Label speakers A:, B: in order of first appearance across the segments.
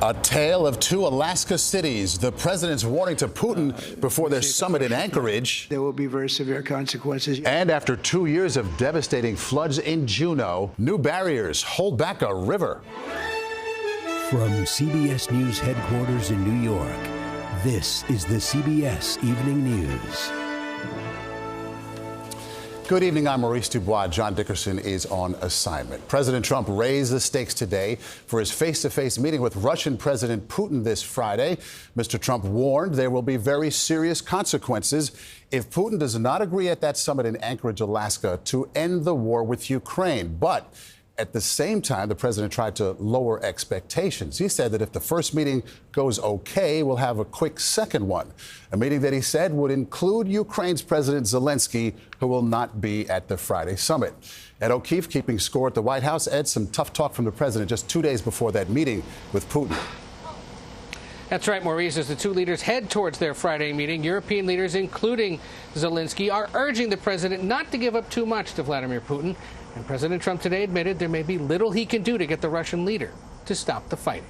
A: A tale of two Alaska cities. The president's warning to Putin before their summit in Anchorage.
B: There will be very severe consequences.
A: And after 2 years of devastating floods in Juneau, new barriers hold back a river.
C: From CBS News headquarters in New York, this is the CBS Evening News.
A: Good evening, I'm Maurice Dubois. John Dickerson is on assignment. President Trump raised the stakes today for his face-to-face meeting with Russian President Putin this Friday. Mr. Trump warned there will be very serious consequences if Putin does not agree at that summit in Anchorage, Alaska, to end the war with Ukraine. But at the same time, the president tried to lower expectations. He said that if the first meeting goes okay, we'll have a quick second one, a meeting that he said would include Ukraine's President Zelensky, who will not be at the Friday summit. Ed O'Keefe keeping score at the White House. Ed, some tough talk from the president just 2 days before that meeting with Putin.
D: That's right, Maurice. As the two leaders head towards their Friday meeting, European leaders, including Zelensky, are urging the president not to give up too much to Vladimir Putin. And President Trump today admitted there may be little he can do to get the Russian leader to stop the fighting.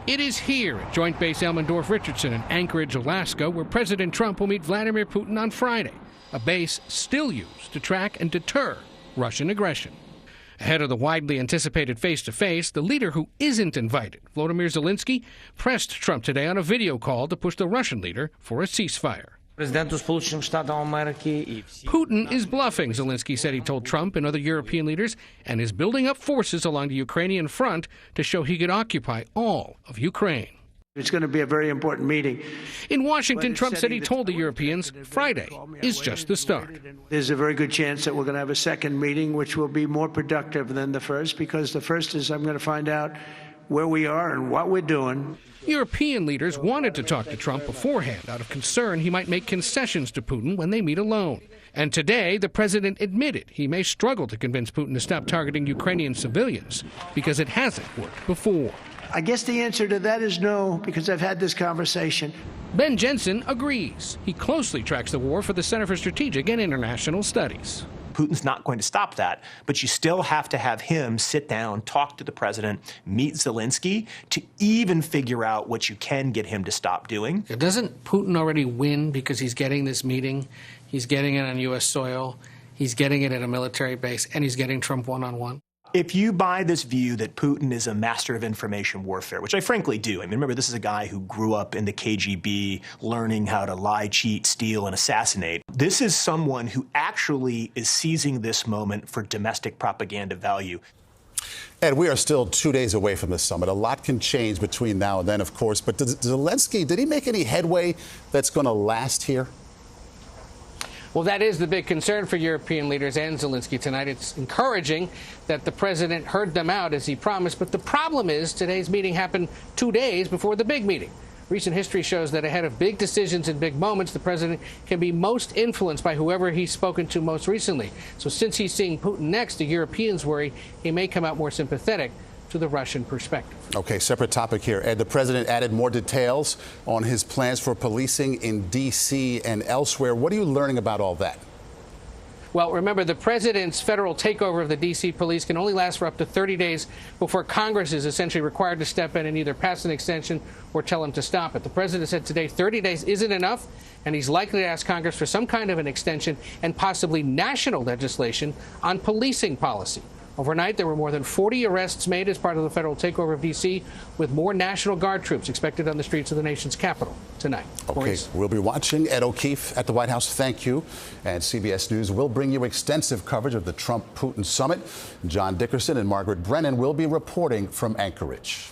D: It is here at Joint Base Elmendorf-Richardson in Anchorage, Alaska, where President Trump will meet Vladimir Putin on Friday, a base still used to track and deter Russian aggression. Ahead of the widely anticipated face-to-face, the leader who isn't invited, Volodymyr Zelensky, pressed Trump today on a video call to push the Russian leader for a ceasefire. Putin is bluffing, Zelensky said he told Trump and other European leaders, and is building up forces along the Ukrainian front to show he could occupy all of Ukraine.
B: It's going to be a very important meeting.
D: In Washington, Trump said he told the Europeans Friday is just the start.
B: There's a very good chance that we're going to have a second meeting, which will be more productive than the first, because the first is I'm going to find out where we are and what we're doing.
D: European leaders wanted to talk to Trump beforehand out of concern he might make concessions to Putin when they meet alone. And today, the president admitted he may struggle to convince Putin to stop targeting Ukrainian civilians because it hasn't worked before.
B: I guess the answer to that is no, because I've had this conversation.
D: Ben Jensen agrees. He closely tracks the war for the Center for Strategic and International Studies.
E: Putin's not going to stop that, but you still have to have him sit down, talk to the president, meet Zelensky to even figure out what you can get him to stop doing.
D: Doesn't Putin already win because he's getting this meeting? He's getting it on U.S. soil, he's getting it at a military base, and he's getting Trump one-on-one?
E: If you buy this view that Putin is a master of information warfare, which I frankly do. I mean, remember, this is a guy who grew up in the KGB, learning how to lie, cheat, steal, and assassinate. This is someone who actually is seizing this moment for domestic propaganda value.
A: Ed, we are still 2 days away from the summit. A lot can change between now and then, of course. But Zelensky, did he make any headway that's going to last here?
D: Well, that is the big concern for European leaders and Zelensky tonight. It's encouraging that the president heard them out as he promised. But the problem is today's meeting happened 2 days before the big meeting. Recent history shows that ahead of big decisions and big moments, the president can be most influenced by whoever he's spoken to most recently. So since he's seeing Putin next, the Europeans worry he may come out more sympathetic to the Russian perspective.
A: Okay, separate topic here. Ed, the president added more details on his plans for policing in D.C. and elsewhere. What are you learning about all that?
D: Well, remember, the president's federal takeover of the D.C. police can only last for up to 30 days before Congress is essentially required to step in and either pass an extension or tell him to stop it. The president said today 30 days isn't enough, and he's likely to ask Congress for some kind of an extension and possibly national legislation on policing policy. Overnight, there were more than 40 arrests made as part of the federal takeover of D.C., with more National Guard troops expected on the streets of the nation's capital tonight.
A: Okay,
D: Maurice.
A: We'll be watching. Ed O'Keefe at the White House, thank you. And CBS News will bring you extensive coverage of the Trump-Putin summit. John Dickerson and Margaret Brennan will be reporting from Anchorage.